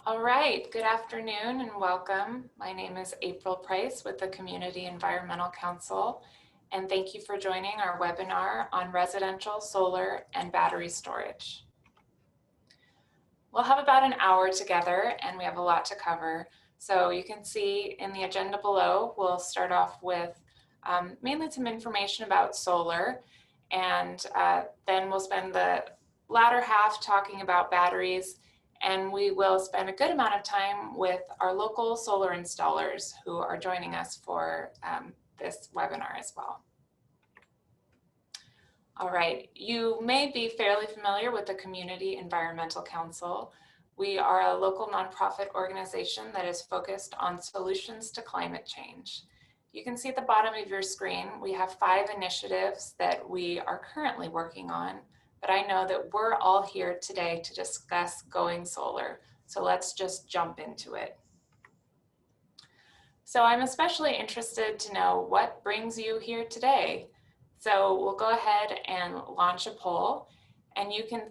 All right, good afternoon and welcome. My name is April Price with the Community Environmental Council, and thank you for joining our webinar on residential solar and battery storage. We'll have about an hour together and we have a lot to cover. So you can see in the agenda below, we'll start off with mainly some information about solar, and then we'll spend the latter half talking about batteries, and we will spend a good amount of time with our local solar installers who are joining us for this webinar as well. All right, you may be fairly familiar with the Community Environmental Council. We are a local nonprofit organization that is focused on solutions to climate change. You can see at the bottom of your screen, we have 5 initiatives that we are currently working on, but I know that we're all here today to discuss going solar. So let's just jump into it. So I'm especially interested to know what brings you here today. So we'll go ahead and launch a poll, and you can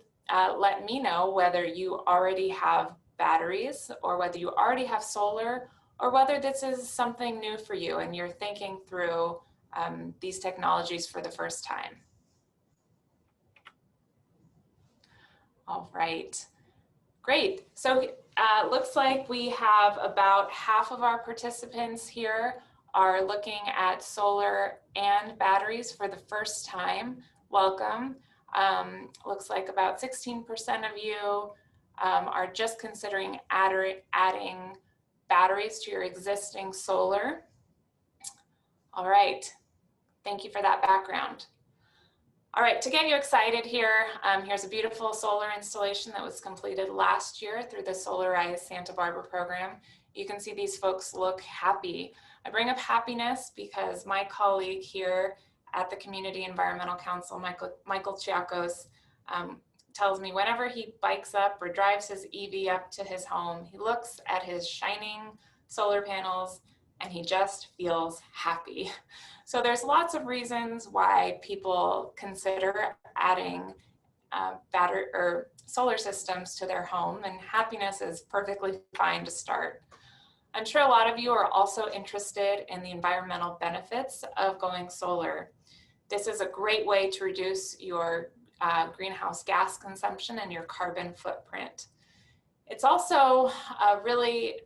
let me know whether you already have batteries or whether you already have solar, or whether this is something new for you and you're thinking through these technologies for the first time. All right, great. So looks like we have about half of our participants here are looking at solar and batteries for the first time. Welcome. Looks like about 16% of you are just considering adding batteries to your existing solar. All right, thank you for that background. All right, to get you excited here, here's a beautiful solar installation that was completed last year through the Solarize Santa Barbara program. You can see these folks look happy. I bring up happiness because my colleague here at the Community Environmental Council, Michael Chiakos, tells me whenever he bikes up or drives his EV up to his home, he looks at his shining solar panels and he just feels happy. So there's lots of reasons why people consider adding battery or solar systems to their home, and happiness is perfectly fine to start. I'm sure a lot of you are also interested in the environmental benefits of going solar. This is a great way to reduce your greenhouse gas consumption and your carbon footprint. It's also a really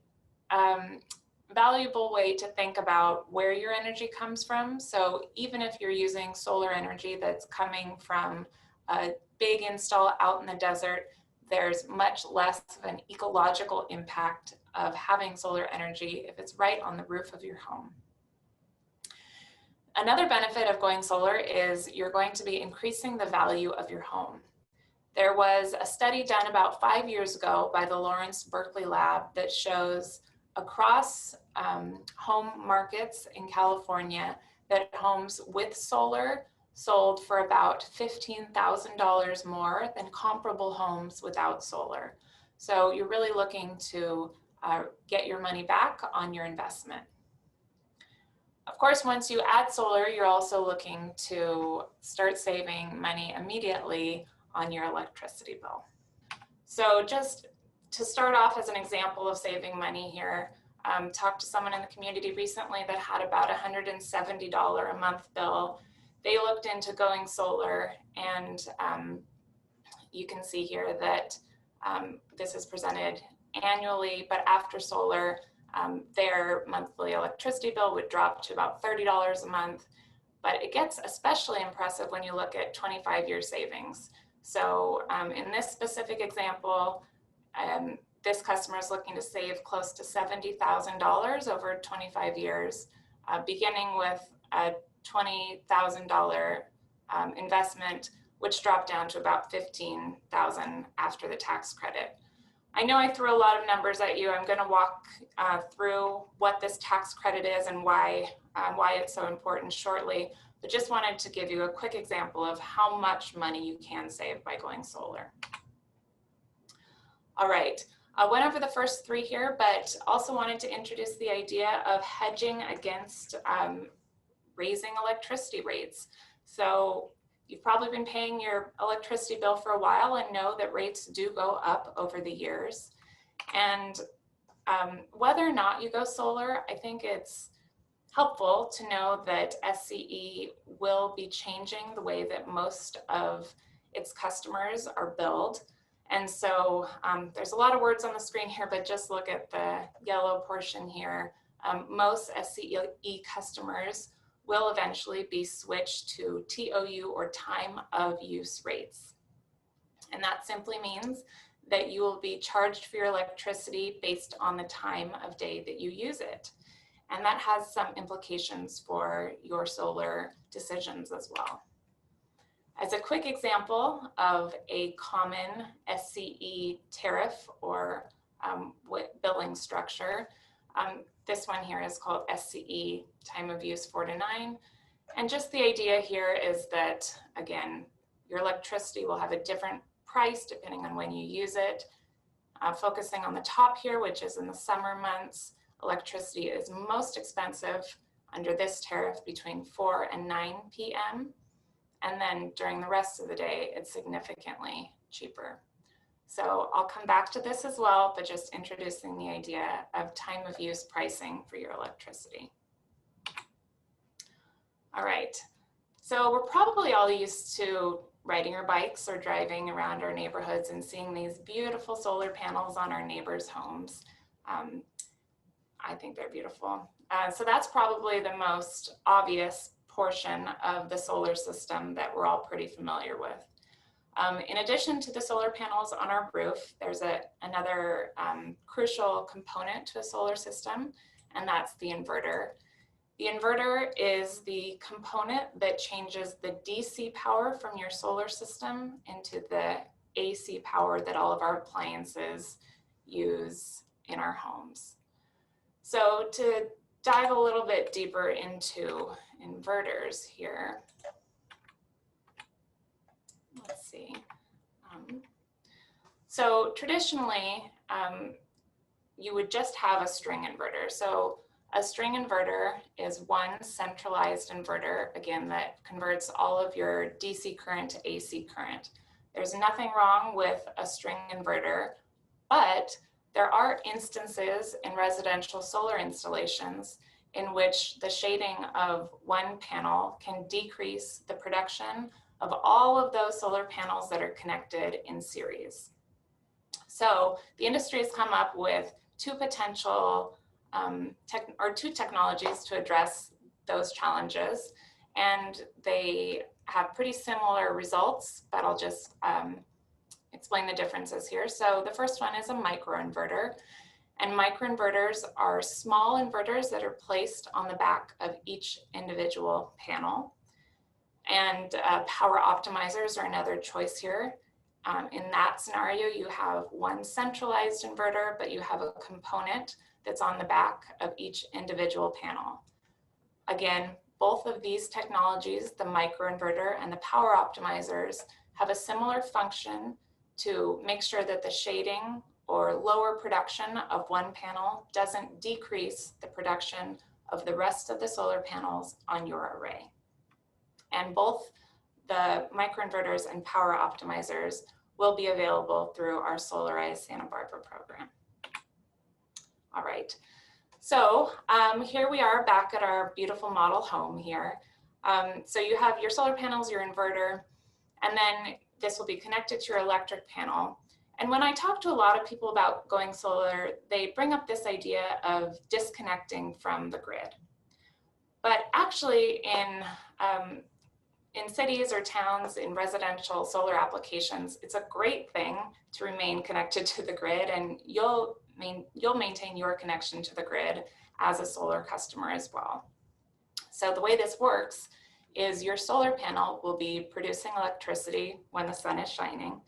valuable way to think about where your energy comes from. So even if you're using solar energy that's coming from a big install out in the desert, there's much less of an ecological impact of having solar energy if it's right on the roof of your home. Another benefit of going solar is you're going to be increasing the value of your home. There was a study done about 5 years ago by the Lawrence Berkeley Lab that shows across home markets in California that homes with solar sold for about $15,000 more than comparable homes without solar. So you're really looking to get your money back on your investment. Of course, once you add solar, you're also looking to start saving money immediately on your electricity bill. So just to start off as an example of saving money here, talked to someone in the community recently that had about $170 a month bill. They looked into going solar, and you can see here that this is presented annually, but after solar, their monthly electricity bill would drop to about $30 a month. But it gets especially impressive when you look at 25-year savings. So in this specific example, this customer is looking to save close to $70,000 over 25 years, beginning with a $20,000 investment, which dropped down to about $15,000 after the tax credit. I know I threw a lot of numbers at you. I'm going to walk through what this tax credit is and why it's so important shortly, but just wanted to give you a quick example of how much money you can save by going solar. All right, I went over the first 3 here, but also wanted to introduce the idea of hedging against raising electricity rates. So you've probably been paying your electricity bill for a while and know that rates do go up over the years. And whether or not you go solar, I think it's helpful to know that SCE will be changing the way that most of its customers are billed. And so there's a lot of words on the screen here, but just look at the yellow portion here. Most SCE customers will eventually be switched to TOU, or time of use rates. And that simply means that you will be charged for your electricity based on the time of day that you use it. And that has some implications for your solar decisions as well. As a quick example of a common SCE tariff or billing structure, this one here is called SCE time of use 4 to 9. And just the idea here is that, again, your electricity will have a different price depending on when you use it. Focusing on the top here, which is in the summer months, electricity is most expensive under this tariff between 4 and 9 p.m. And then during the rest of the day, it's significantly cheaper. So I'll come back to this as well, but just introducing the idea of time of use pricing for your electricity. All right, so we're probably all used to riding our bikes or driving around our neighborhoods and seeing these beautiful solar panels on our neighbors' homes. I think they're beautiful. So that's probably the most obvious portion of the solar system that we're all pretty familiar with. In addition to the solar panels on our roof, there's another crucial component to a solar system, and that's the inverter. The inverter is the component that changes the DC power from your solar system into the AC power that all of our appliances use in our homes. So to dive a little bit deeper into inverters here, let's see. So traditionally, you would just have a string inverter. So a string inverter is one centralized inverter, again, that converts all of your DC current to AC current. There's nothing wrong with a string inverter, but there are instances in residential solar installations in which the shading of one panel can decrease the production of all of those solar panels that are connected in series. So the industry has come up with two potential two technologies to address those challenges, and they have pretty similar results, but I'll just explain the differences here. So the first one is a microinverter, and microinverters are small inverters that are placed on the back of each individual panel. And power optimizers are another choice here. In that scenario, you have one centralized inverter, but you have a component that's on the back of each individual panel. Again, both of these technologies, the microinverter and the power optimizers, have a similar function to make sure that the shading or lower production of one panel doesn't decrease the production of the rest of the solar panels on your array. And both the microinverters and power optimizers will be available through our Solarize Santa Barbara program. All right, so here we are back at our beautiful model home here. So you have your solar panels, your inverter, and then this will be connected to your electric panel. And when I talk to a lot of people about going solar, they bring up this idea of disconnecting from the grid. But actually in cities or towns, in residential solar applications, it's a great thing to remain connected to the grid, and you'll maintain your connection to the grid as a solar customer as well. So the way this works is your solar panel will be producing electricity when the sun is shining.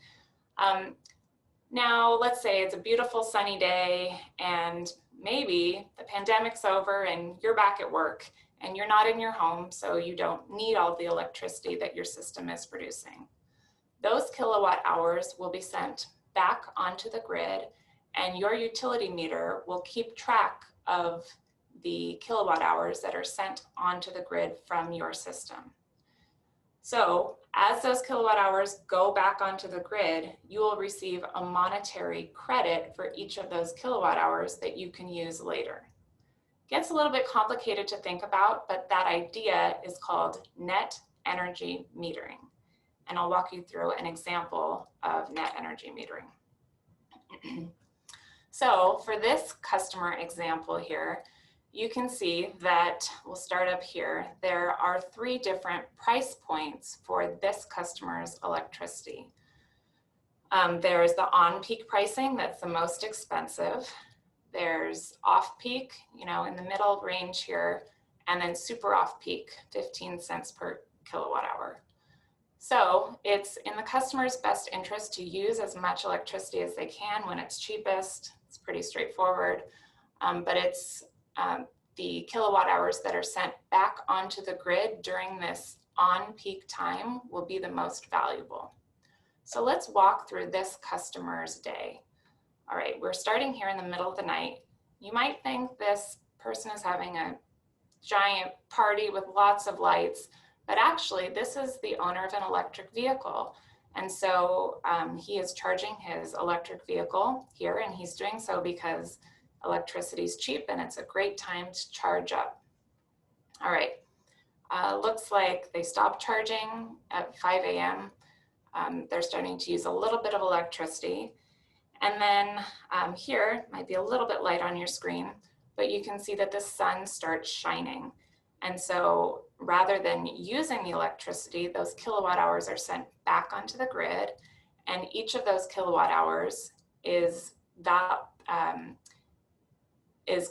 Now, let's say it's a beautiful sunny day and maybe the pandemic's over and you're back at work and you're not in your home, so you don't need all the electricity that your system is producing. Those kilowatt hours will be sent back onto the grid, and your utility meter will keep track of the kilowatt hours that are sent onto the grid from your system. So As those kilowatt hours go back onto the grid, you will receive a monetary credit for each of those kilowatt hours that you can use later. It gets a little bit complicated to think about, but that idea is called net energy metering. And I'll walk you through an example of net energy metering. So for this customer example here, you can see that, we'll start up here, there are 3 different price points for this customer's electricity. There's the on-peak pricing, that's the most expensive. There's off-peak, you know, in the middle range here, and then super off-peak, 15 cents per kilowatt hour. So it's in the customer's best interest to use as much electricity as they can when it's cheapest. It's pretty straightforward, but it's the kilowatt hours that are sent back onto the grid during this on-peak time will be the most valuable. So let's walk through this customer's day. All right, we're starting here in the middle of the night. You might think this person is having a giant party with lots of lights, but actually this is the owner of an electric vehicle. And so he is charging his electric vehicle here, and he's doing so because electricity is cheap and it's a great time to charge up. All right, looks like they stopped charging at 5 a.m. They're starting to use a little bit of electricity. And then here, might be a little bit light on your screen, but you can see that the sun starts shining. And so rather than using the electricity, those kilowatt hours are sent back onto the grid, and each of those kilowatt hours is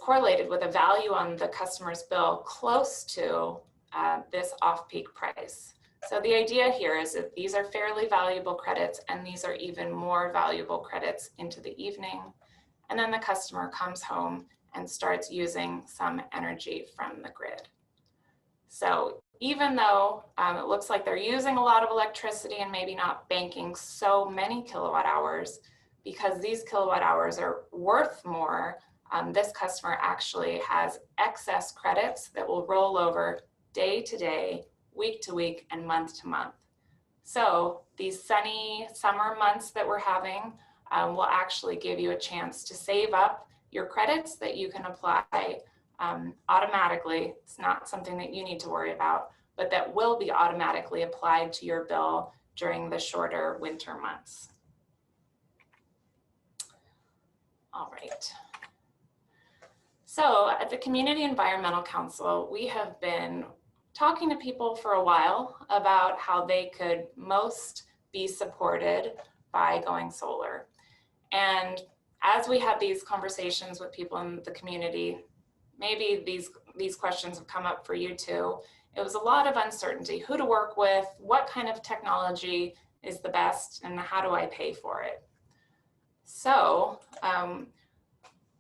correlated with a value on the customer's bill close to this off-peak price. So the idea here is that these are fairly valuable credits, and these are even more valuable credits into the evening. And then the customer comes home and starts using some energy from the grid. So even though it looks like they're using a lot of electricity and maybe not banking so many kilowatt hours, because these kilowatt hours are worth more, this customer actually has excess credits that will roll over day to day, week to week, and month to month. So these sunny summer months that we're having will actually give you a chance to save up your credits that you can apply automatically. It's not something that you need to worry about, but that will be automatically applied to your bill during the shorter winter months. All right. So at the Community Environmental Council, we have been talking to people for a while about how they could most be supported by going solar. And as we had these conversations with people in the community, maybe these questions have come up for you too. It was a lot of uncertainty: who to work with, what kind of technology is the best, and how do I pay for it? So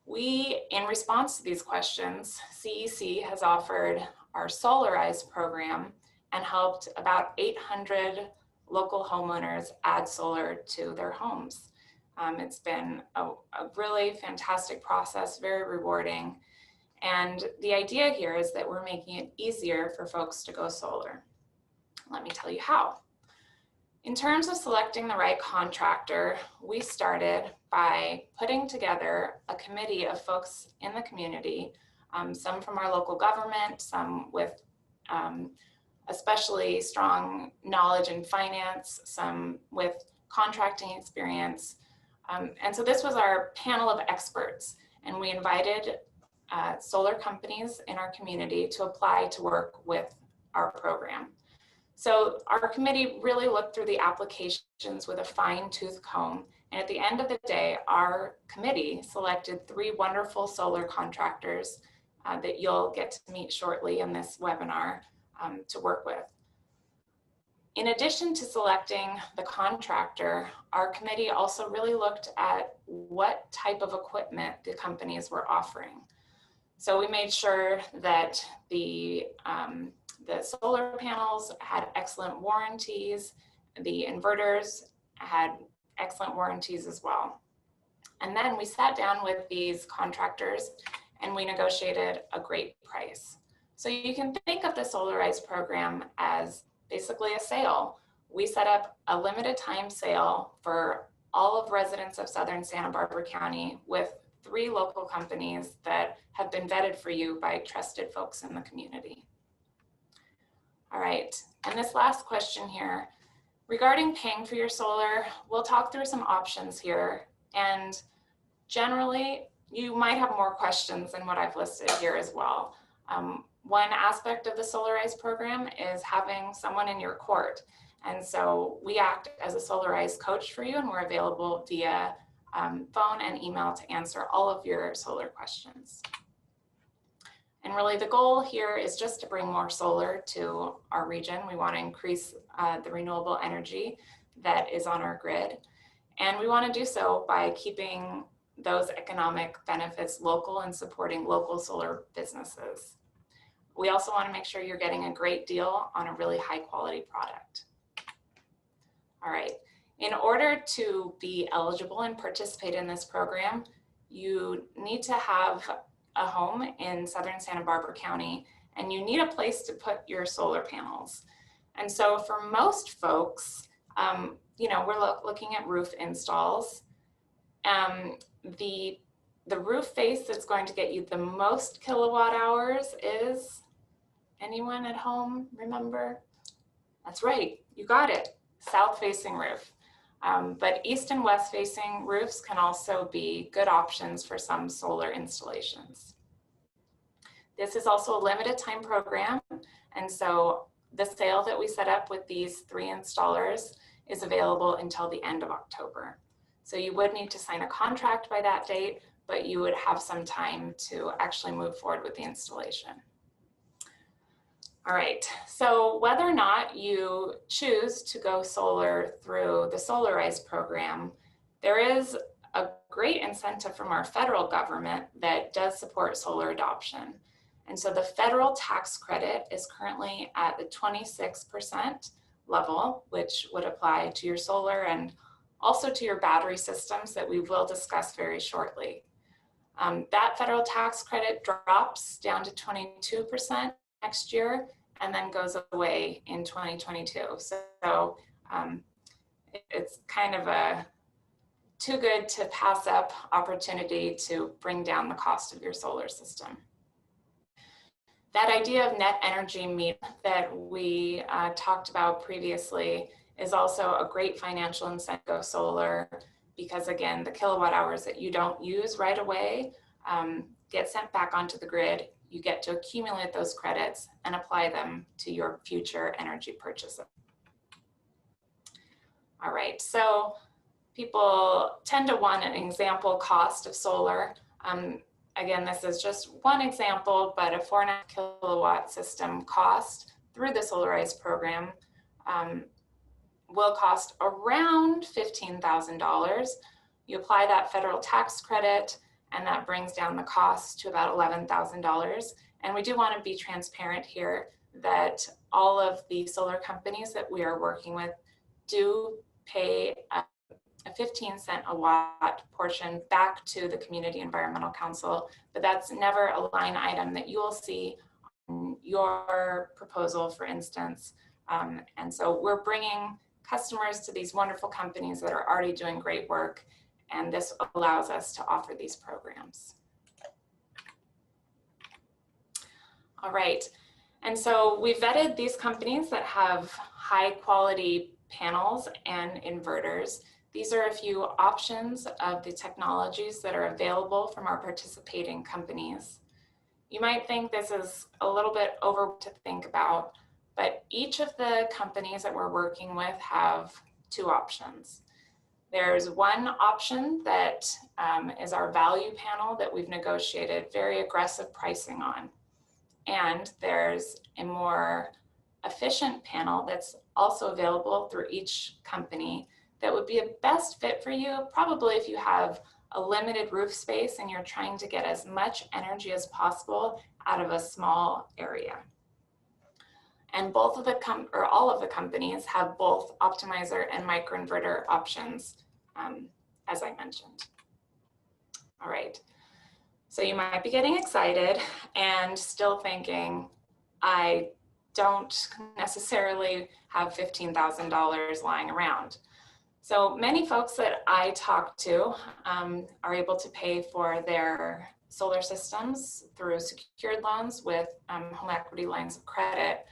we, in response to these questions, CEC has offered our Solarize program and helped about 800 local homeowners add solar to their homes. It's been a really fantastic process, very rewarding. And the idea here is that we're making it easier for folks to go solar. Let me tell you how. In terms of selecting the right contractor, we started by putting together a committee of folks in the community, some from our local government, some with especially strong knowledge in finance, some with contracting experience. And so this was our panel of experts, and we invited solar companies in our community to apply to work with our program. So our committee really looked through the applications with a fine-tooth comb, and at the end of the day, our committee selected 3 wonderful solar contractors that you'll get to meet shortly in this webinar to work with. In addition to selecting the contractor, our committee also really looked at what type of equipment the companies were offering. So we made sure that the solar panels had excellent warranties, the inverters had excellent warranties as well. And then we sat down with these contractors and we negotiated a great price. So you can think of the Solarize program as basically a sale. we set up a limited time sale for all of residents of Southern Santa Barbara County with 3 local companies that have been vetted for you by trusted folks in the community. All right, and this last question here, regarding paying for your solar, we'll talk through some options here, and generally you might have more questions than what I've listed here as well. One aspect of the Solarize program is having someone in your court. And so we act as a Solarize coach for you, and we're available via phone and email to answer all of your solar questions. And really the goal here is just to bring more solar to our region. We want to increase the renewable energy that is on our grid. And we want to do so by keeping those economic benefits local and supporting local solar businesses. We also want to make sure you're getting a great deal on a really high quality product. All right, in order to be eligible and participate in this program, you need to have a home in Southern Santa Barbara County, and you need a place to put your solar panels. And so for most folks, you know, we're looking at roof installs. The roof face that's going to get you the most kilowatt hours is, anyone at home remember? That's right, you got it, south facing roof. But east and west facing roofs can also be good options for some solar installations. This is also a limited time program, and so the sale that we set up with these 3 installers is available until the end of October. So you would need to sign a contract by that date, but you would have some time to actually move forward with the installation. All right, so whether or not you choose to go solar through the Solarize program, there is a great incentive from our federal government that does support solar adoption. And so the federal tax credit is currently at the 26% level, which would apply to your solar and also to your battery systems that we will discuss very shortly. That federal tax credit drops down to 22% next year and then goes away in 2022. So it's kind of a too good to pass up opportunity to bring down the cost of your solar system. That idea of net energy meter that we talked about previously is also a great financial incentive to go solar, because again, the kilowatt hours that you don't use right away get sent back onto the grid. You get to accumulate those credits and apply them to your future energy purchases. All right, so people tend to want an example cost of solar. Again, this is just one example, but a 4.5 kilowatt system cost through the Solarize program will cost around $15,000. You apply that federal tax credit, and that brings down the cost to about $11,000. And we do want to be transparent here that all of the solar companies that we are working with do pay a 15-cent a watt portion back to the Community Environmental Council, but that's never a line item that you will see on your proposal, for instance. And so we're bringing customers to these wonderful companies that are already doing great work, and this allows us to offer these programs. All right, and so we vetted these companies that have high quality panels and inverters. These are a few options of the technologies that are available from our participating companies. You might think this is a little bit over to think about, but each of the companies that we're working with have 2 options. There's one option that is our value panel that we've negotiated very aggressive pricing on. And there's a more efficient panel that's also available through each company that would be a best fit for you, probably if you have a limited roof space and you're trying to get as much energy as possible out of a small area. And both of the all of the companies have both optimizer and microinverter options, as I mentioned. All right, so you might be getting excited and still thinking, I don't necessarily have $15,000 lying around. So many folks that I talk to are able to pay for their solar systems through secured loans with home equity lines of credit.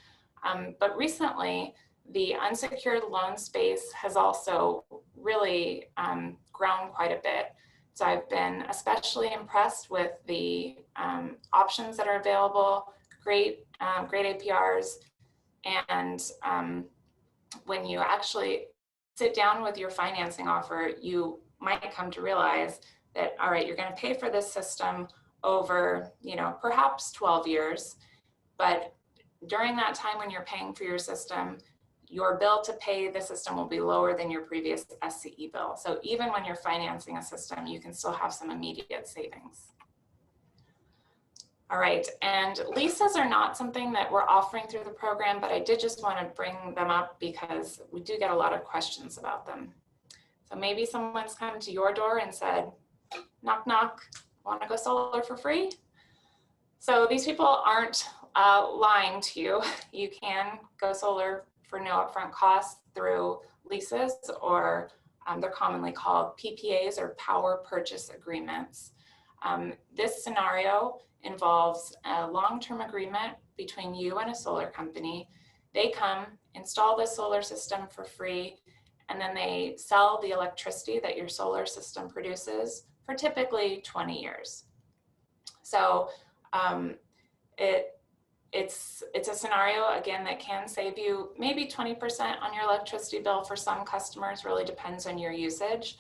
But recently, the unsecured loan space has also really grown quite a bit. So I've been especially impressed with the options that are available, great APRs, and when you actually sit down with your financing offer, you might come to realize that, all right, you're going to pay for this system over, perhaps 12 years, but during that time when you're paying for your system, your bill to pay the system will be lower than your previous SCE bill. So even when you're financing a system, you can still have some immediate savings. All right, and leases are not something that we're offering through the program, but I did just want to bring them up because we do get a lot of questions about them. So maybe someone's come to your door and said, knock, knock, want to go solar for free? So these people aren't lying to you. You can go solar for no upfront costs through leases, or they're commonly called PPAs, or power purchase agreements. This scenario involves a long-term agreement between you and a solar company. They come, install the solar system for free, and then they sell the electricity that your solar system produces for typically 20 years. So it's a scenario, again, that can save you maybe 20% on your electricity bill for some customers, really depends on your usage.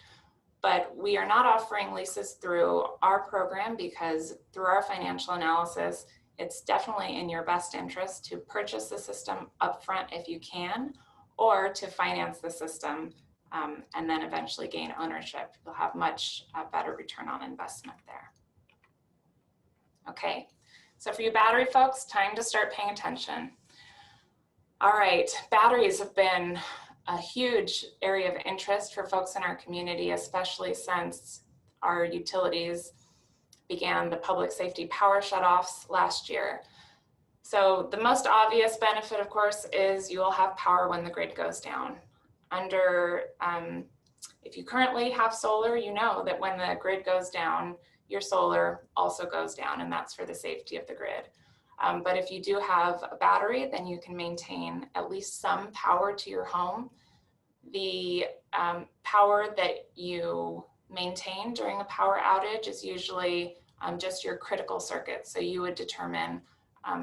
But we are not offering leases through our program because through our financial analysis, it's definitely in your best interest to purchase the system upfront if you can, or to finance the system and then eventually gain ownership. You'll have much better return on investment there. Okay, so for you battery folks, time to start paying attention. All right, batteries have been a huge area of interest for folks in our community, especially since our utilities began the public safety power shutoffs last year. So the most obvious benefit, of course, is you will have power when the grid goes down. If you currently have solar, you know that when the grid goes down, your solar also goes down, and that's for the safety of the grid. But if you do have a battery, then you can maintain at least some power to your home. The power that you maintain during a power outage is usually just your critical circuit. So you would determine,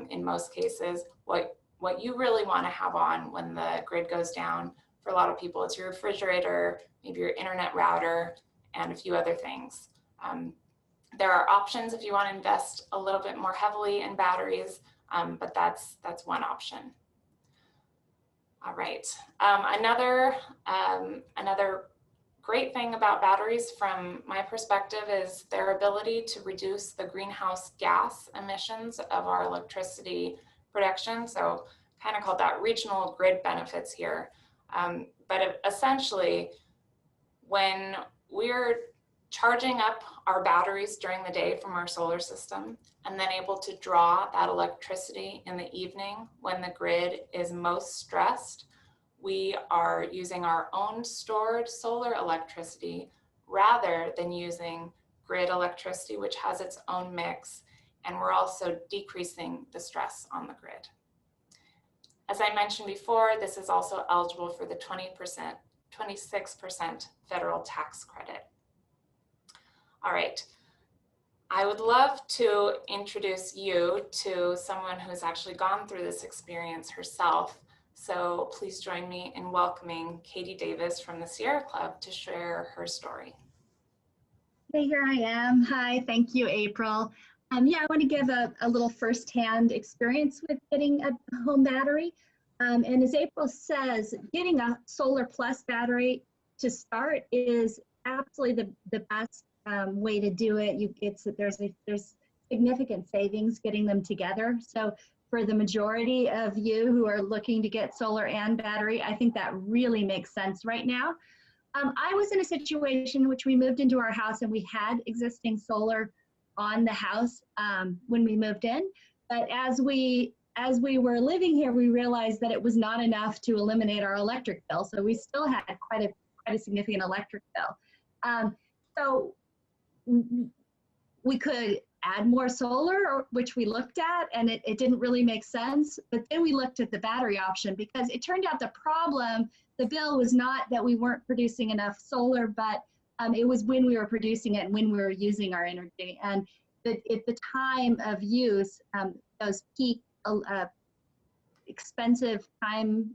in most cases, what you really want to have on when the grid goes down. For a lot of people, it's your refrigerator, maybe your internet router, and a few other things. There are options if you want to invest a little bit more heavily in batteries, but that's one option. All right, another great thing about batteries from my perspective is their ability to reduce the greenhouse gas emissions of our electricity production. So kind of called that regional grid benefits here. But essentially, when we're charging up our batteries during the day from our solar system and then able to draw that electricity in the evening when the grid is most stressed, we are using our own stored solar electricity rather than using grid electricity, which has its own mix, and we're also decreasing the stress on the grid. As I mentioned before, this is also eligible for the 26% federal tax credit. All right, I would love to introduce you to someone who's actually gone through this experience herself. So please join me in welcoming Katie Davis from the Sierra Club to share her story. Hey, here I am. Hi, thank you, April. Yeah, I want to give a little firsthand experience with getting a home battery. And as April says, getting a Solar Plus battery to start is absolutely the best way to do it. There's significant savings getting them together. So for the majority of you who are looking to get solar and battery, I think that really makes sense right now. I was in a situation in which we moved into our house and we had existing solar on the house when we moved in. But as we as we were living here, we realized that it was not enough to eliminate our electric bill. So we still had quite a significant electric bill. So we could add more solar, which we looked at, and it didn't really make sense. But then we looked at the battery option, because it turned out the bill was not that we weren't producing enough solar, but it was when we were producing it and when we were using our energy. And at the time of use, those peak expensive time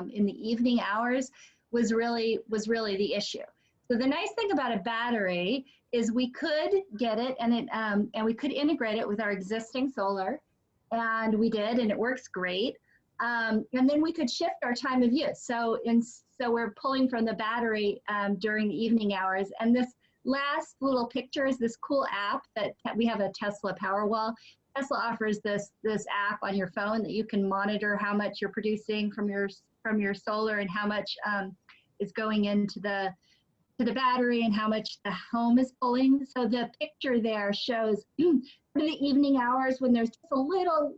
in the evening hours was really the issue. So the nice thing about a battery is we could get it and we could integrate it with our existing solar, and we did, and it works great. And then we could shift our time of use. So we're pulling from the battery during the evening hours. And this last little picture is this cool app that we have, a Tesla Powerwall. Tesla offers this app on your phone that you can monitor how much you're producing from your solar and how much is going into the battery and how much the home is pulling. So the picture there shows for the evening hours when there's just a little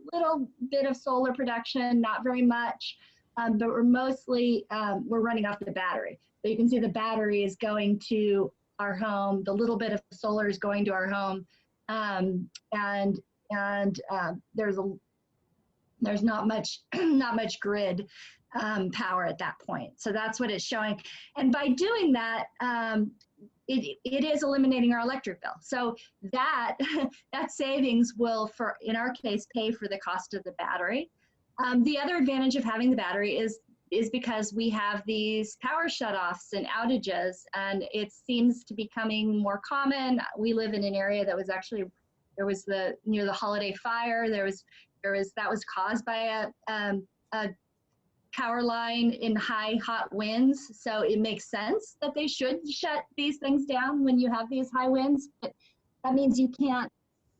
bit of solar production, not very much, but we're mostly we're running off the battery. So you can see the battery is going to our home. The little bit of solar is going to our home, and there's not much grid power at that point. So that's what it's showing. And by doing that, it is eliminating our electric bill. So that savings will, in our case, pay for the cost of the battery. The other advantage of having the battery is because we have these power shutoffs and outages, and it seems to be becoming more common. We live in an area that was actually, near the holiday fire, that was caused by a power line in hot winds. So it makes sense that they should shut these things down when you have these high winds, but that means you can't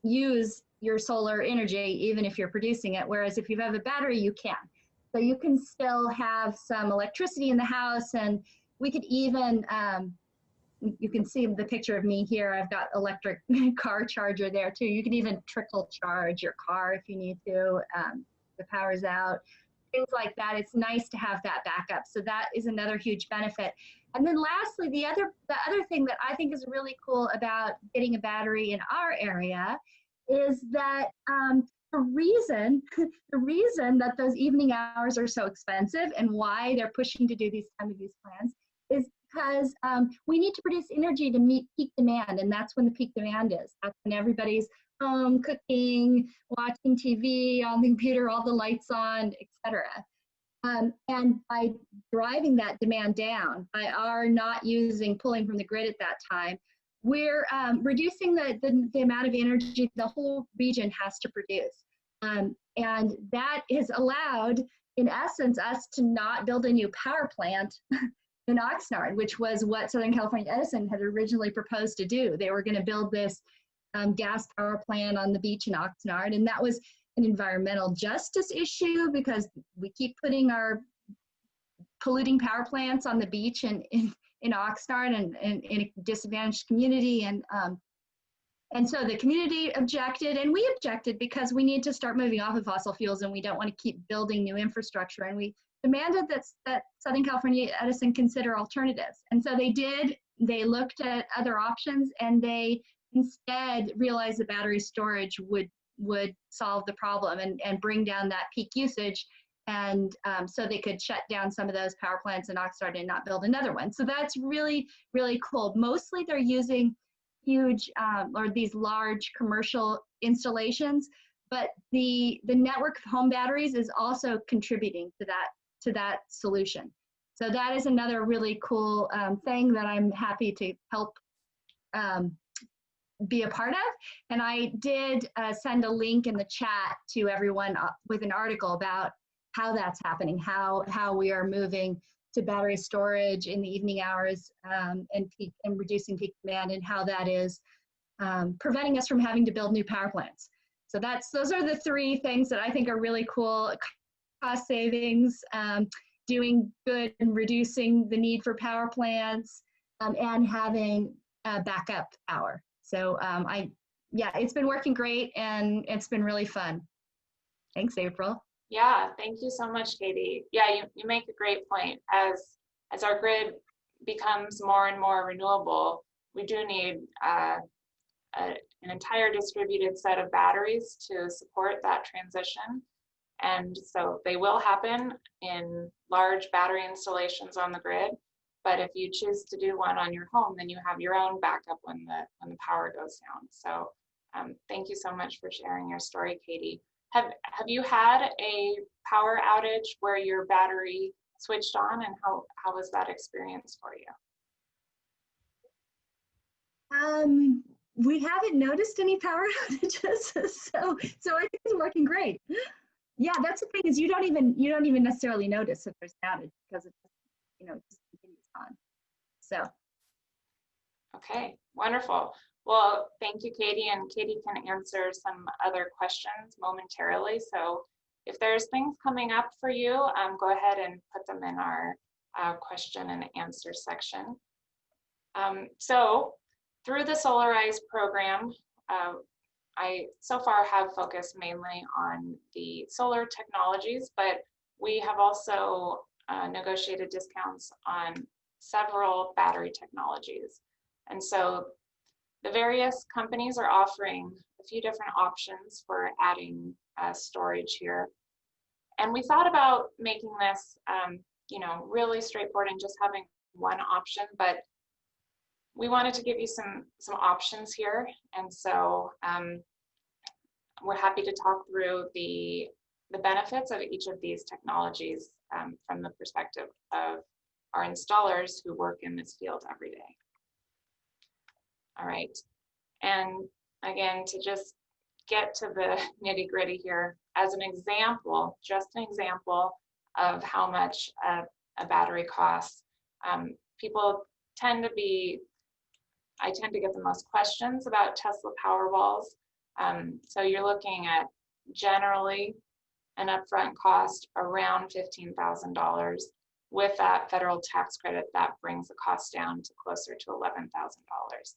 use your solar energy even if you're producing it. Whereas if you have a battery, you can. So you can still have some electricity in the house, and we could even, you can see the picture of me here. I've got electric car charger there too. You can even trickle charge your car if you need to. The power's out. Things like that. It's nice to have that backup. So that is another huge benefit. And then lastly, the other thing that I think is really cool about getting a battery in our area is that the reason that those evening hours are so expensive and why they're pushing to do these time of use plans is because we need to produce energy to meet peak demand, and that's when the peak demand is. That's when everybody's home, cooking, watching TV, on the computer, all the lights on, etc. And by driving that demand down, by our not pulling from the grid at that time, we're reducing the amount of energy the whole region has to produce. And that has allowed, in essence, us to not build a new power plant in Oxnard, which was what Southern California Edison had originally proposed to do. They were going to build this gas power plant on the beach in Oxnard, and that was an environmental justice issue because we keep putting our polluting power plants on the beach in Oxnard and in a disadvantaged community, and so the community objected, and we objected because we need to start moving off of fossil fuels, and we don't want to keep building new infrastructure, and we demanded that Southern California Edison consider alternatives. And so they did. They looked at other options, and they instead realized that battery storage would solve the problem and bring down that peak usage, and so they could shut down some of those power plants in Oxnard and not build another one. So that's really, really cool. Mostly they're using huge or these large commercial installations, but the network of home batteries is also contributing to that solution. So that is another really cool thing that I'm happy to help be a part of. And I did send a link in the chat to everyone with an article about how that's happening, how we are moving to battery storage in the evening hours and reducing peak demand, and how that is preventing us from having to build new power plants. So those are the three things that I think are really cool: cost savings, doing good and reducing the need for power plants, and having backup power. So yeah, it's been working great, and it's been really fun. Thanks, April. Yeah, thank you so much, Katie. Yeah, you make a great point. As our grid becomes more and more renewable, we do need an entire distributed set of batteries to support that transition. And so they will happen in large battery installations on the grid. But if you choose to do one on your home, then you have your own backup when the power goes down. So thank you so much for sharing your story, Katie. Have you had a power outage where your battery switched on, and how was that experience for you? We haven't noticed any power outages, so I think it's working great. Yeah, that's the thing, is you don't even necessarily notice if there's an outage because it just continues on. So. Okay, wonderful. Well, thank you, Katie, and Katie can answer some other questions momentarily. So if there's things coming up for you, go ahead and put them in our question and answer section. So through the Solarize program, I so far have focused mainly on the solar technologies, but we have also negotiated discounts on several battery technologies. And so the various companies are offering a few different options for adding storage here. And we thought about making this, really straightforward and just having one option, but we wanted to give you some options here. And so we're happy to talk through the benefits of each of these technologies from the perspective of our installers who work in this field every day. All right, and again, to just get to the nitty gritty here, as an example, just an example of how much a battery costs, people tend to I tend to get the most questions about Tesla Powerwalls. So you're looking at generally an upfront cost around $15,000. With that federal tax credit, that brings the cost down to closer to $11,000.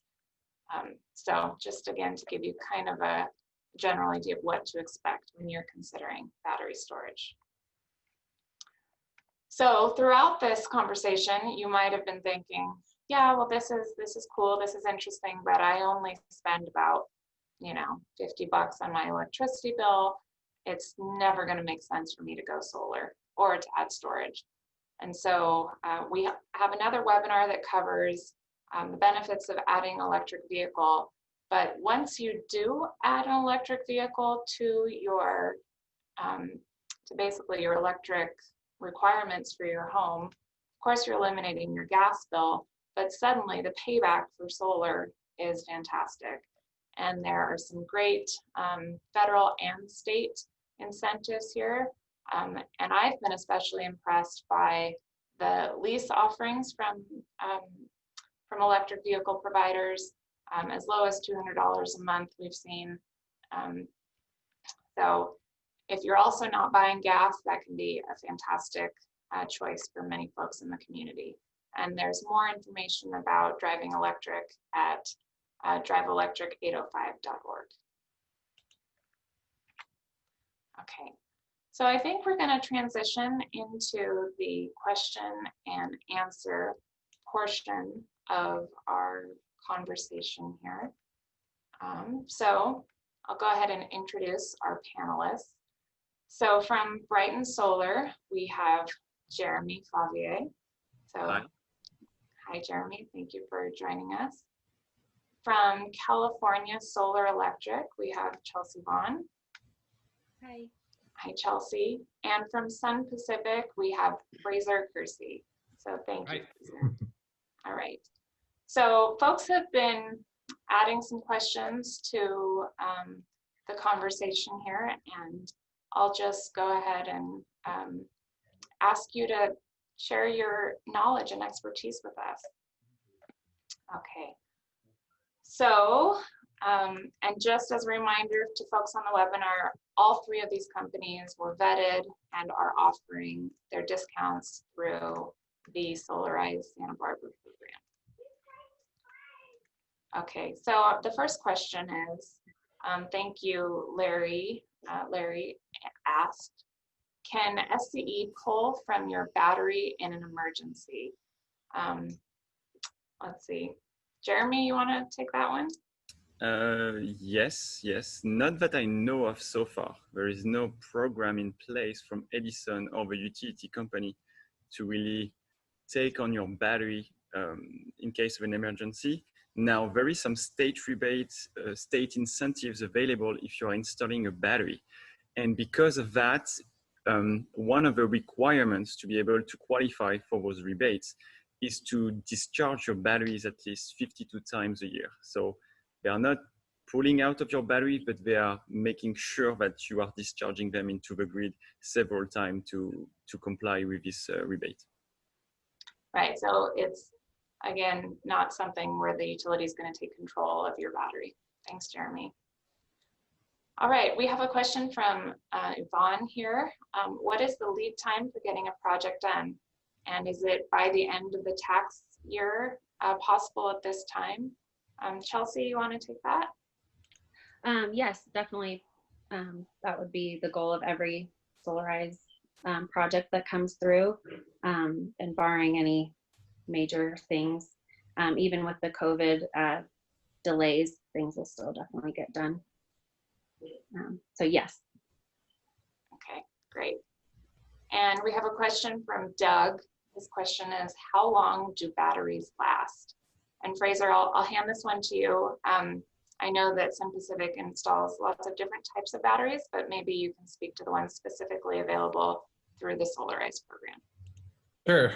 So just again, to give you kind of a general idea of what to expect when you're considering battery storage. So throughout this conversation, you might have been thinking, yeah, well, this is cool, this is interesting, but I only spend about, $50 on my electricity bill. It's never going to make sense for me to go solar or to add storage. And so we have another webinar that covers the benefits of adding an electric vehicle. But once you do add an electric vehicle to your, to basically your electric requirements for your home, of course you're eliminating your gas bill, but suddenly the payback for solar is fantastic. And there are some great federal and state incentives here. And I've been especially impressed by the lease offerings from electric vehicle providers, as low as $200 a month we've seen. So if you're also not buying gas, that can be a fantastic choice for many folks in the community. And there's more information about driving electric at driveelectric805.org. Okay, so I think we're going to transition into the question and answer portion of our conversation here. So I'll go ahead and introduce our panelists. So from Brighton Solar, we have Jeremy Favier. So hi, Jeremy, thank you for joining us. From California Solar Electric, we have Chelsea Vaughn. Hi. Hi, Chelsea. And from Sun Pacific, we have Fraser Kersey. So thank you, Fraser. All right. So folks have been adding some questions to the conversation here, and I'll just go ahead and ask you to share your knowledge and expertise with us. Okay. So, and just as a reminder to folks on the webinar, all three of these companies were vetted and are offering their discounts through the Solarize Santa Barbara program. Okay, so the first question is, thank you, Larry. Larry asked, can SCE pull from your battery in an emergency? Let's see. Jeremy, you want to take that one? Yes. Not that I know of so far. There is no program in place from Edison or the utility company to really take on your battery in case of an emergency. Now, there is some state rebates, state incentives available if you're installing a battery. And because of that, one of the requirements to be able to qualify for those rebates is to discharge your batteries at least 52 times a year. So they are not pulling out of your battery, but they are making sure that you are discharging them into the grid several times to comply with this rebate. Right, so it's, again, not something where the utility is going to take control of your battery. Thanks, Jeremy. All right, we have a question from Yvonne here. What is the lead time for getting a project done? And is it by the end of the tax year possible at this time? Chelsea, you want to take that? Yes, definitely. That would be the goal of every Solarize project that comes through, and barring any major things. Even with the COVID delays, things will still definitely get done. So yes. Okay, great. And we have a question from Doug. His question is, how long do batteries last? And Fraser, I'll hand this one to you. I know that Sun Pacific installs lots of different types of batteries, but maybe you can speak to the ones specifically available through the Solarize program. Sure.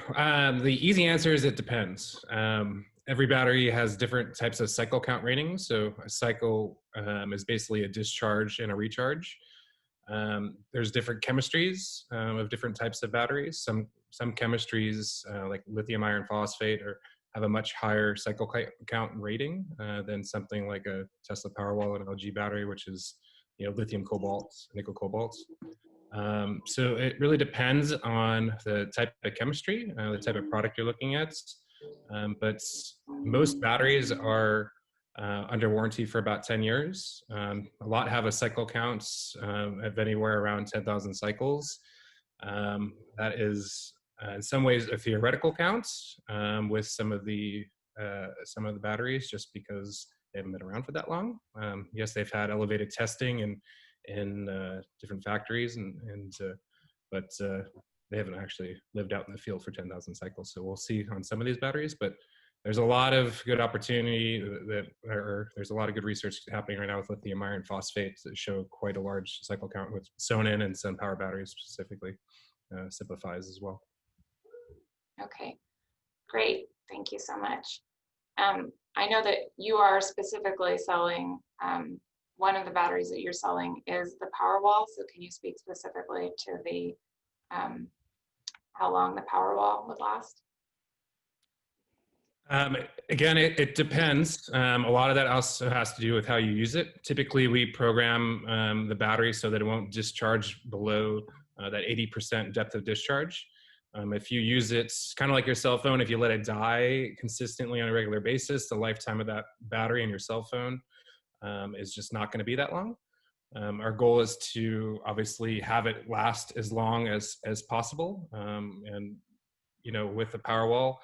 The easy answer is it depends. Every battery has different types of cycle count ratings. So a cycle is basically a discharge and a recharge. There's different chemistries of different types of batteries. Some chemistries like lithium iron phosphate have a much higher cycle count rating than something like a Tesla Powerwall and LG battery, which is lithium cobalt, nickel cobalt. So it really depends on the type of chemistry, the type of product you're looking at. But most batteries are under warranty for about 10 years. A lot have a cycle count of anywhere around 10,000 cycles. That is in some ways a theoretical count with some of the batteries, just because they haven't been around for that long. Yes, they've had elevated testing in different factories, but they haven't actually lived out in the field for 10,000 cycles. So we'll see on some of these batteries, but there's a lot of good opportunity there's a lot of good research happening right now with lithium iron phosphate that show quite a large cycle count with Sonnen and Sunpower batteries specifically, simplifies as well. Okay, great. Thank you so much. I know that you are specifically selling, one of the batteries that you're selling is the Powerwall. So can you speak specifically to the how long the Powerwall would last? Again, it depends. A lot of that also has to do with how you use it. Typically, we program the battery so that it won't discharge below that 80% depth of discharge. If you use it kind of like your cell phone, if you let it die consistently on a regular basis, the lifetime of that battery in your cell phone is just not going to be that long. Our goal is to obviously have it last as long as possible. And with the Powerwall,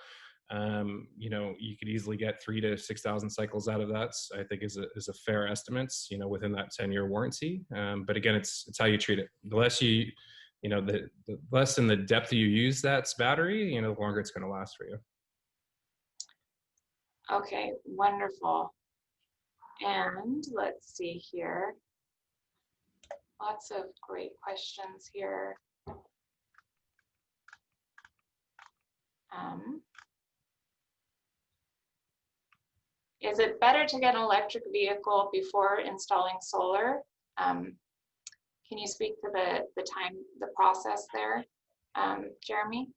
you could easily get 3,000 to 6,000 cycles out of that. I think is a fair estimate, within that 10-year warranty. But again, it's how you treat it. The less the less in the depth you use that battery, the longer it's going to last for you. Okay, wonderful. And let's see here. Lots of great questions here. Is it better to get an electric vehicle before installing solar? Can you speak to the process there, Jeremy?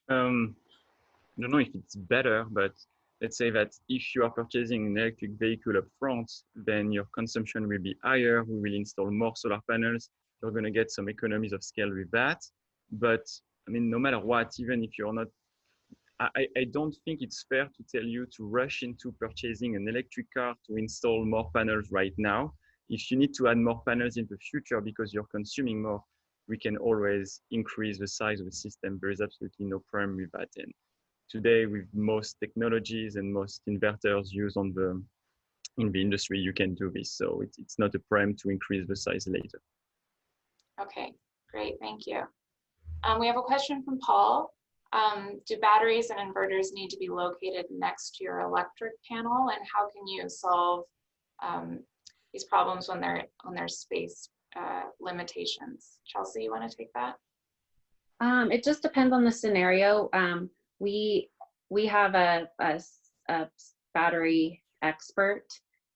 I don't know if it's better, but let's say that if you are purchasing an electric vehicle up front, then your consumption will be higher. We will install more solar panels. You're going to get some economies of scale with that. But I mean, no matter what, even if you're not, I don't think it's fair to tell you to rush into purchasing an electric car to install more panels right now. If you need to add more panels in the future because you're consuming more, we can always increase the size of the system. There is absolutely no problem with that. And today, with most technologies and most inverters used in the industry, you can do this. So it's not a problem to increase the size later. Okay, great, thank you. We have a question from Paul. Do batteries and inverters need to be located next to your electric panel, and how can you solve these problems when there's space limitations? Chelsea, you want to take that? It just depends on the scenario. We have a battery expert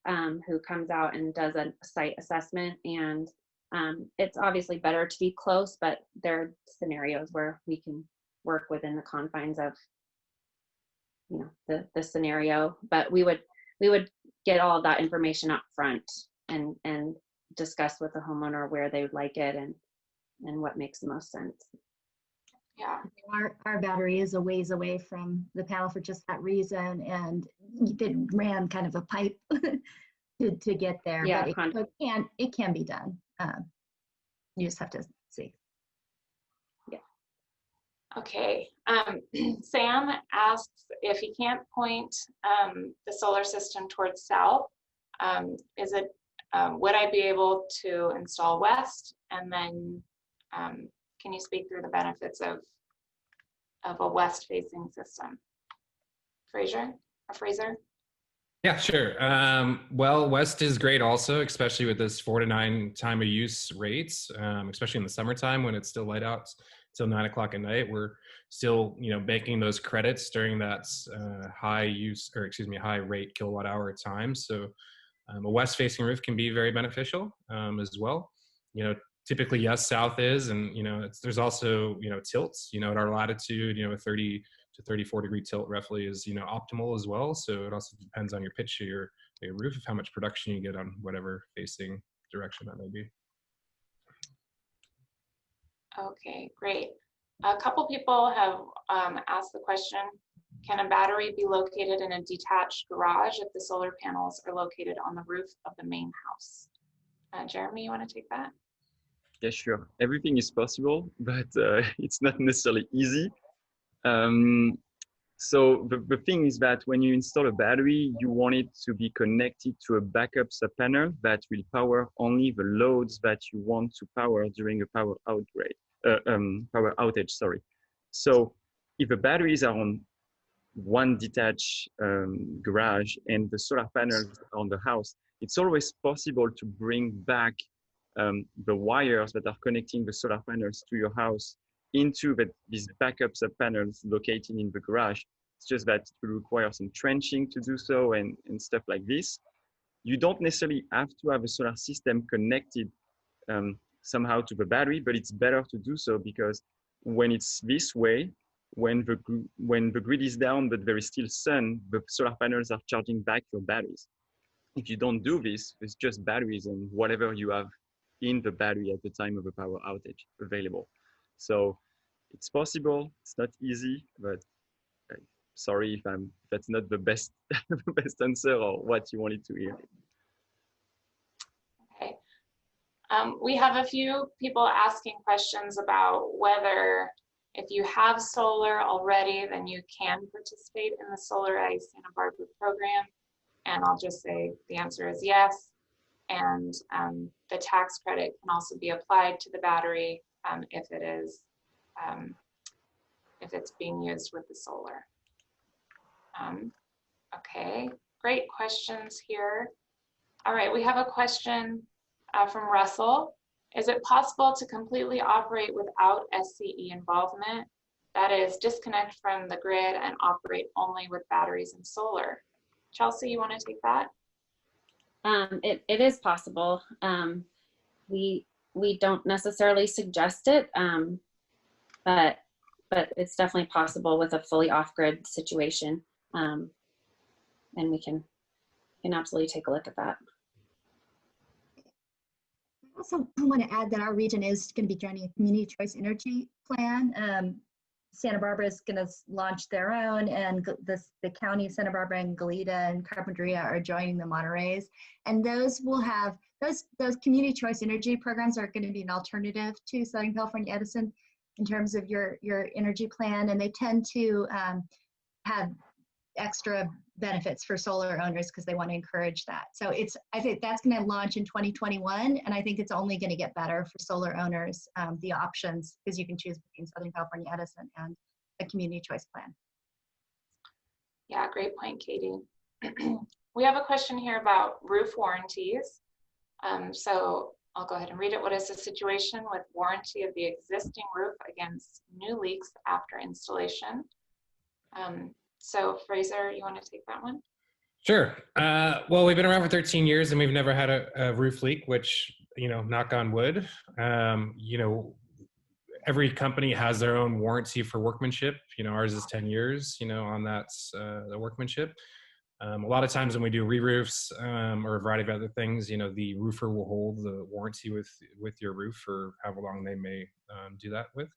who comes out and does a site assessment, and it's obviously better to be close, but there are scenarios where we can work within the confines of, you know, the scenario. But we would get all of that information up front and discuss with the homeowner where they would like it and what makes the most sense. Yeah. Our battery is a ways away from the panel for just that reason, and it ran kind of a pipe to get there. Yeah, but it can be done. You just have to see. Yeah. Okay. Sam asks if he can't point the solar system towards south, would I be able to install west? And then can you speak through the benefits of a west-facing system? Fraser? Yeah, sure. Well, west is great also, especially with this 4 to 9 time of use rates, especially in the summertime when it's still light out till 9 o'clock at night. We're still, you know, banking those credits during that high rate kilowatt hour time. So a west facing roof can be very beneficial as well. You know, typically, yes, south is, and, you know, there's also, you know, tilts, you know, at our latitude, you know, 30 to 34 degree tilt roughly is, you know, optimal as well. So it also depends on your pitch of your roof, of how much production you get on whatever facing direction that may be. Okay, great. A couple people have asked the question, can a battery be located in a detached garage if the solar panels are located on the roof of the main house? Jeremy, you want to take that? Yeah, sure. Everything is possible, but it's not necessarily easy. So the thing is that when you install a battery, you want it to be connected to a backup sub-panel that will power only the loads that you want to power during a power outage. Sorry. So if the batteries are on one detached garage and the solar panels are on the house, it's always possible to bring back the wires that are connecting the solar panels to your house into these backup sub-panels located in the garage. It's just that it will require some trenching to do so and stuff like this. You don't necessarily have to have a solar system connected somehow to the battery, but it's better to do so because when it's this way, when the grid is down but there is still sun, the solar panels are charging back your batteries. If you don't do this, it's just batteries and whatever you have in the battery at the time of a power outage available. So it's possible, it's not easy, but sorry if that's not the best the best answer or what you wanted to hear. Okay. We have a few people asking questions about whether if you have solar already, then you can participate in the Solarize Santa Barbara program. And I'll just say the answer is yes. And the tax credit can also be applied to the battery if it's being used with the solar. Okay, great questions here. All right, we have a question from Russell. Is it possible to completely operate without SCE involvement? That is, disconnect from the grid and operate only with batteries and solar. Chelsea, you want to take that? It is possible. We don't necessarily suggest it, but it's definitely possible with a fully off-grid situation, and we can absolutely take a look at that. I also want to add that our region is going to be joining a community choice energy plan Santa Barbara is going to launch their own, and the county of Santa Barbara and Goleta and Carpinteria are joining the Monterey's. And those will have, those community choice energy programs are going to be an alternative to Southern California Edison in terms of your energy plan. And they tend to have extra benefits for solar owners because they want to encourage that. So I think that's going to launch in 2021, and I think it's only going to get better for solar owners, the options, because you can choose between Southern California Edison and a community choice plan. Yeah, great point, Katie. We have a question here about roof warranties. So I'll go ahead and read it. What is the situation with warranty of the existing roof against new leaks after installation? So Fraser, you want to take that one? Sure. Well, we've been around for 13 years and we've never had a roof leak, which, knock on wood. Every company has their own warranty for workmanship. Ours is 10 years, on that's the workmanship. A lot of times when we do re-roofs or a variety of other things, the roofer will hold the warranty with your roof for however long they may do that with.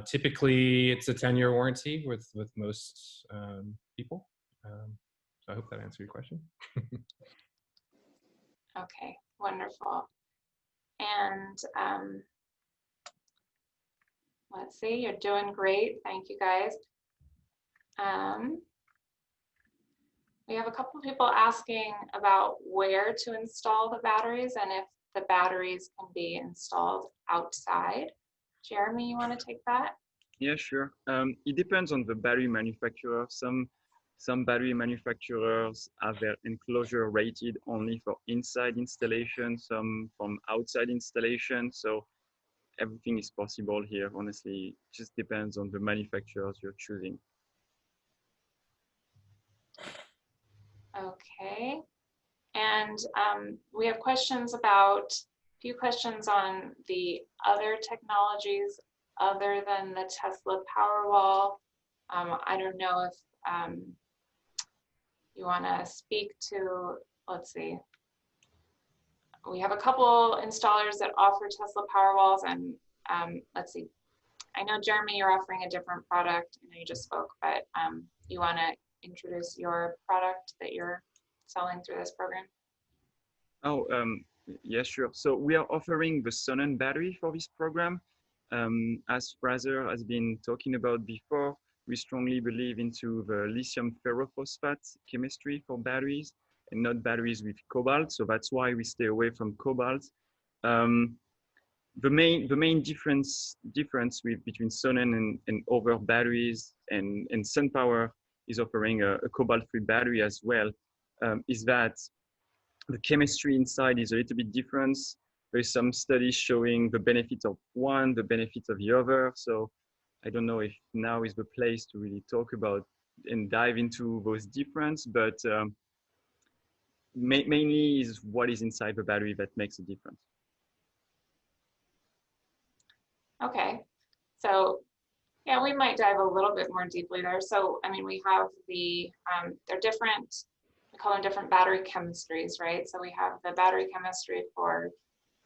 Typically, it's a 10-year warranty with most people. So I hope that answered your question. Okay, wonderful. And let's see, you're doing great. Thank you, guys. We have a couple of people asking about where to install the batteries and if the batteries can be installed outside. Jeremy, you want to take that? Yeah, sure. It depends on the battery manufacturer. Some battery manufacturers have their enclosure rated only for inside installation, some from outside installation. So everything is possible here. Honestly, it just depends on the manufacturers you're choosing. Okay. And we have questions about, a few questions on the other technologies other than the Tesla Powerwall. I don't know if you want to speak to, let's see. We have a couple installers that offer Tesla Powerwalls, and let's see. I know, Jeremy, you're offering a different product. I know you just spoke, but you want to introduce your product that you're selling through this program? Oh, yeah, sure. So we are offering the Sonnen battery for this program. As Fraser has been talking about before, we strongly believe into the lithium ferrophosphate chemistry for batteries and not batteries with cobalt. So that's why we stay away from cobalt. The main difference between Sonnen and other batteries and Sunpower is offering a cobalt-free battery as well, is that the chemistry inside is a little bit different. There's some studies showing the benefits of one, the benefits of the other. So I don't know if now is the place to really talk about and dive into those differences, but mainly is what is inside the battery that makes a difference. Okay, so yeah, we might dive a little bit more deeply there. So, I mean, we have the, they're different, we call them different battery chemistries, right? So we have the battery chemistry for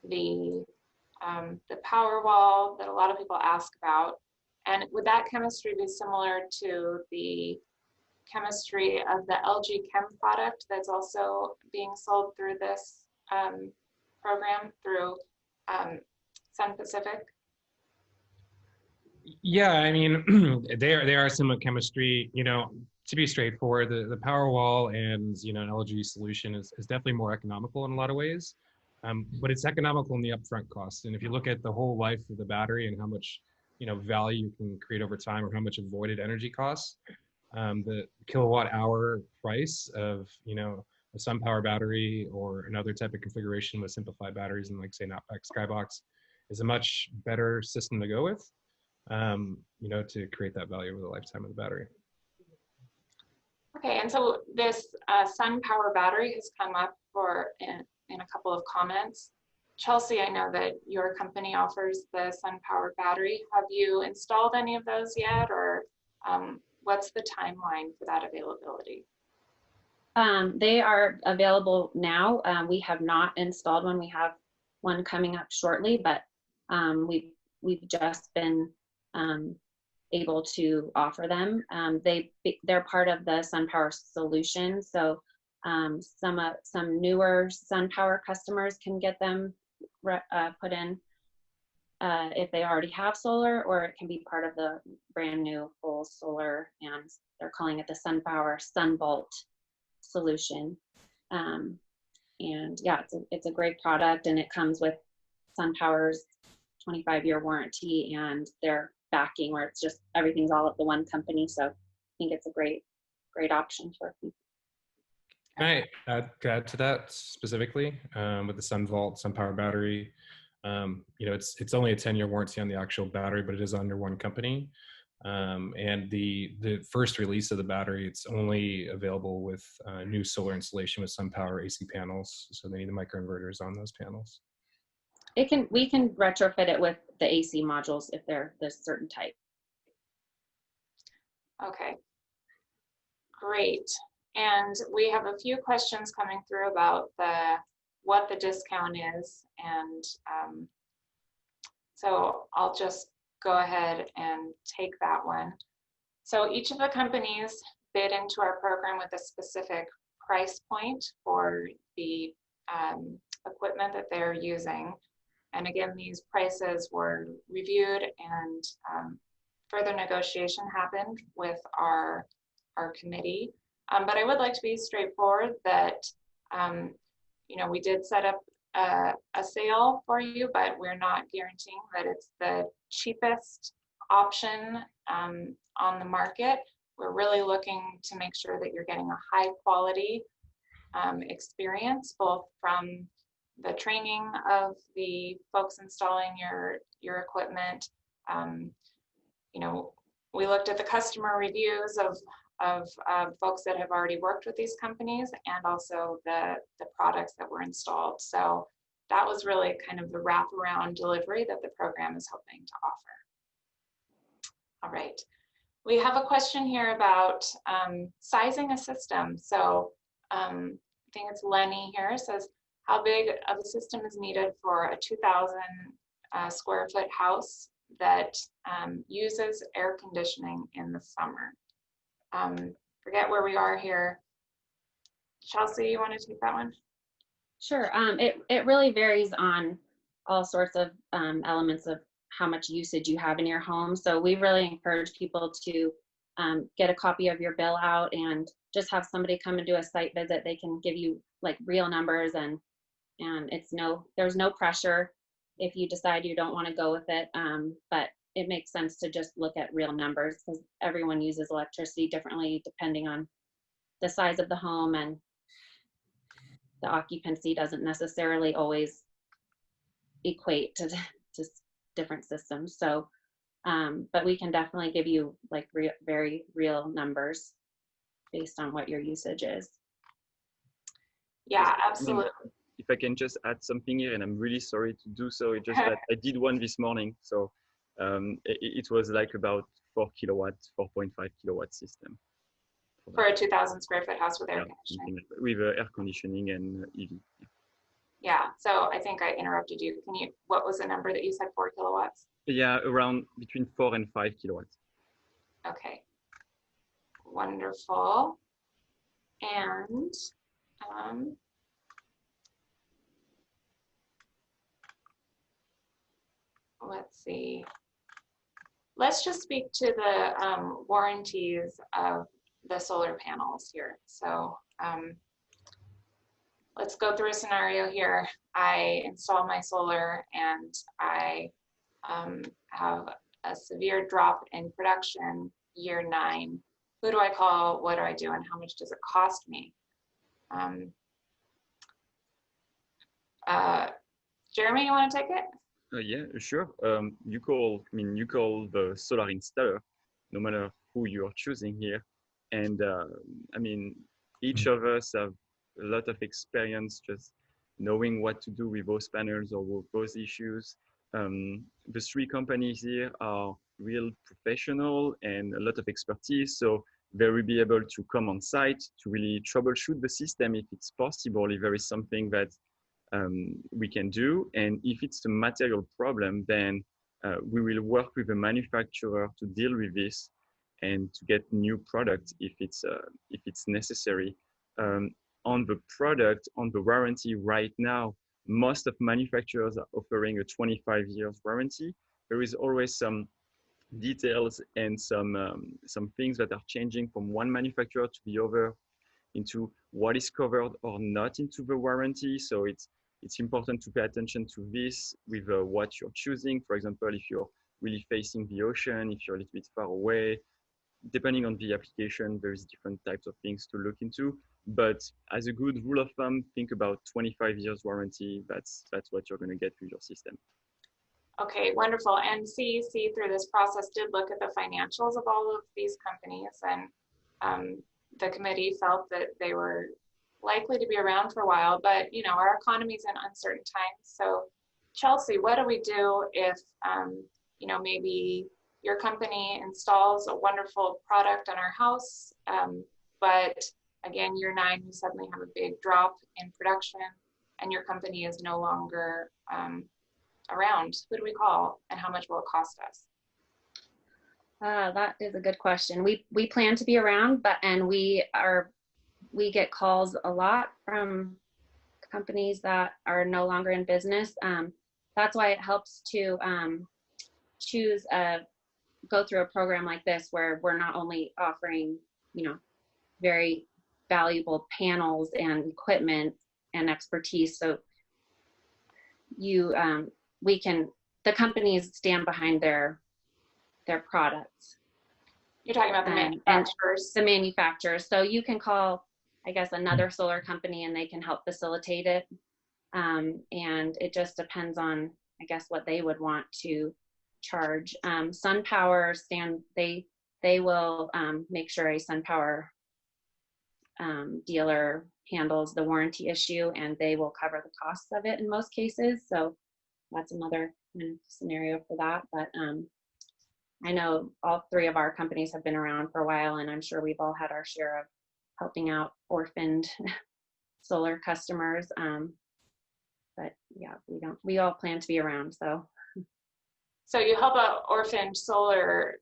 the Powerwall that a lot of people ask about. And would that chemistry be similar to the chemistry of the LG Chem product that's also being sold through this program through Sun Pacific? Yeah, I mean, they are similar chemistry. To be straightforward, the Powerwall and an LG solution is definitely more economical in a lot of ways, but it's economical in the upfront cost. And if you look at the whole life of the battery and how much value you can create over time, or how much avoided energy costs, the kilowatt hour price of a Sunpower battery or another type of configuration with simplified batteries and, like, say, Knapback Skybox is a much better system to go with. To create that value over the lifetime of the battery. Okay, and so this Sunpower battery has come up in a couple of comments. Chelsea, I know that your company offers the Sunpower battery. Have you installed any of those yet, or what's the timeline for that availability? They are available now. We have not installed one. We have one coming up shortly, but we've just been able to offer them. They're part of the Sunpower solution, so some newer Sunpower customers can get them put in if they already have solar, or it can be part of the brand new full solar, and they're calling it the Sunpower SunVault solution. And yeah, it's a great product, and it comes with SunPower's 25-year warranty and their backing, where it's just everything's all at the one company. So I think it's a great option for people. Can I add to that specifically with the SunVault, Sunpower Battery? It's only a 10-year warranty on the actual battery, but it is under one company. And the first release of the battery, it's only available with new solar installation with SunPower AC panels. So they need the microinverters on those panels. We can retrofit it with the AC modules if they're the certain type. Okay, great. And we have a few questions coming through about what the discount is. And so I'll just go ahead and take that one. So each of the companies bid into our program with a specific price point for the equipment that they're using. And again, these prices were reviewed, and further negotiation happened with our committee. But I would like to be straightforward that, we did set up a sale for you, but we're not guaranteeing that it's the cheapest option on the market. We're really looking to make sure that you're getting a high quality experience, both from the training of the folks installing your equipment. We looked at the customer reviews of folks that have already worked with these companies, and also the products that were installed. So that was really kind of the wraparound delivery that the program is hoping to offer. All right, we have a question here about sizing a system. So I think it's Lenny here, says, how big of a system is needed for a 2,000 square foot house that uses air conditioning in the summer? Forget where we are here. Chelsea, you want to take that one? Sure. It really varies on all sorts of elements of how much usage you have in your home. So we really encourage people to get a copy of your bill out and just have somebody come and do a site visit. They can give you like real numbers, and there's no pressure if you decide you don't want to go with it. But it makes sense to just look at real numbers, because everyone uses electricity differently depending on the size of the home, and the occupancy doesn't necessarily always equate to different systems. So, but we can definitely give you like very real numbers based on what your usage is. Yeah, absolutely. If I can just add something here, and I'm really sorry to do so, it's just that I did one this morning. So it was like about 4 kilowatts, 4.5 kilowatt system. For a 2,000 square foot house with air conditioning. With air conditioning and EV. Yeah, so I think I interrupted you. What was the number that you said, 4 kilowatts? Yeah, around between 4 and 5 kilowatts. Okay, wonderful. And let's see. Let's just speak to the warranties of the solar panels here. So let's go through a scenario here. I install my solar and I have a severe drop in production year 9. Who do I call? What do I do? And how much does it cost me? Jeremy, you want to take it? Yeah, sure. You call the solar installer, no matter who you are choosing here. And each of us have a lot of experience just knowing what to do with those panels or with those issues. The 3 companies here are real professional and a lot of expertise. So they will be able to come on site to really troubleshoot the system if it's possible, if there is something that we can do. And if it's a material problem, then we will work with the manufacturer to deal with this and to get new products if it's necessary. On the product, on the warranty right now, most of manufacturers are offering a 25 years warranty. There is always some details and some things that are changing from one manufacturer to the other into what is covered or not into the warranty. So it's important to pay attention to this with what you're choosing. For example, if you're really facing the ocean, if you're a little bit far away, depending on the application, there's different types of things to look into. But as a good rule of thumb, think about 25 years warranty. That's what you're going to get with your system. Okay, wonderful. And CEC through this process did look at the financials of all of these companies, and the committee felt that they were likely to be around for a while, but our economy is in uncertain times. So Chelsea, what do we do if maybe your company installs a wonderful product on our house, but again, year 9, you suddenly have a big drop in production and your company is no longer around? Who do we call and how much will it cost us? That is a good question. We plan to be around, and we get calls a lot from companies that are no longer in business. That's why it helps to go through a program like this, where we're not only offering, very valuable panels and equipment and expertise. So the companies stand behind their products. You're talking about the manufacturers. The manufacturers. So you can call, I guess, another solar company and they can help facilitate it. And it just depends on, I guess, what they would want to charge. Sunpower they will make sure a Sunpower dealer handles the warranty issue, and they will cover the costs of it in most cases. So that's another scenario for that. But I know all 3 of our companies have been around for a while, and I'm sure we've all had our share of helping out orphaned solar customers. But yeah, we all plan to be around. So you help out orphaned solar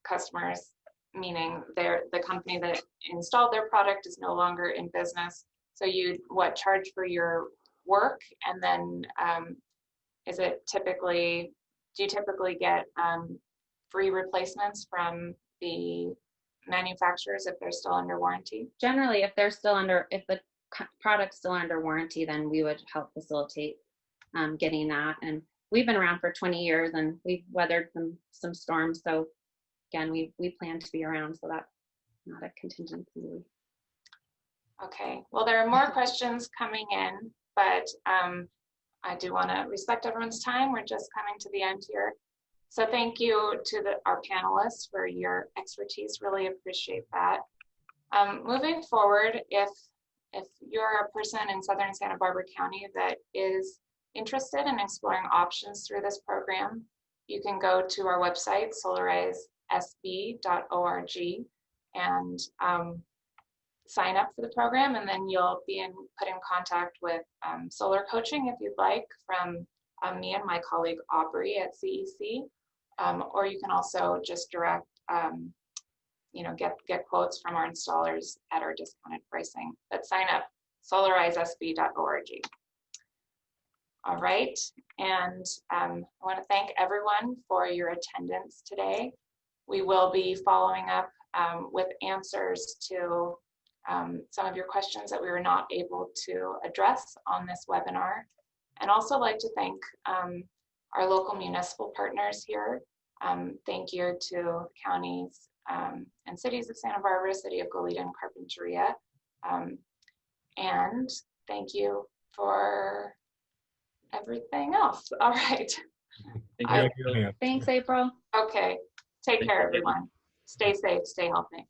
customers, meaning the company that installed their product is no longer in business. So you charge for your work, and then do you typically get free replacements from the manufacturers if they're still under warranty? Generally, if the product's still under warranty, then we would help facilitate getting that. And we've been around for 20 years and we've weathered some storms. So again, we plan to be around, so that's not a contingency. Okay, well, there are more questions coming in, but I do want to respect everyone's time. We're just coming to the end here. So thank you to our panelists for your expertise. Really appreciate that. Moving forward, if you're a person in Southern Santa Barbara County that is interested in exploring options through this program, you can go to our website, solarizesb.org, and sign up for the program, and then you'll be put in contact with solar coaching if you'd like from me and my colleague Aubrey at CEC, or you can also just direct, get quotes from our installers at our discounted pricing. But sign up, solarizesb.org. All right, and I want to thank everyone for your attendance today. We will be following up with answers to some of your questions that we were not able to address on this webinar. And also like to thank our local municipal partners here. Thank you to counties and cities of Santa Barbara, City of Goleta, and Carpinteria. And thank you for everything else. All right. Thank you. Thanks, April. Okay. Take care, everyone. Stay safe, stay healthy.